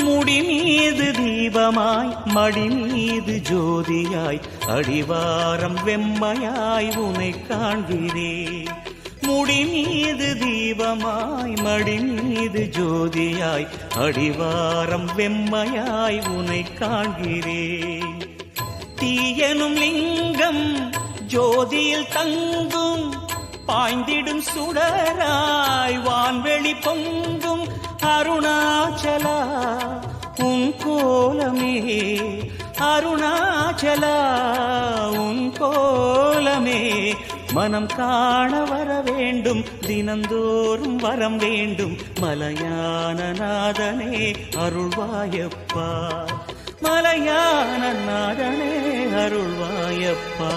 முடி மீது தீபமாய் மடி மீது ஜோதியாய் அடிவாரம் வெம்மையாய் உனை காண்கிறேன். முடி மீது தீபமாய் மடி மீது ஜோதியாய் அடிவாரம் வெம்மையாய் உனை காண்கிறேன். தீயனும் லிங்கம் ஜோதியில் தங்கும் பாய்ந்திடும் சுடராய் வான்வெளி பொங்கும் அருணாச்சலா உன் கோலமே, அருணாச்சலா உன் கோலமே. மனம் காண வர வேண்டும், தினந்தோறும் வரம் வேண்டும். மலையான நாதனே அருள்வாயப்பா, மலையான நாதனே அருள்வாயப்பா.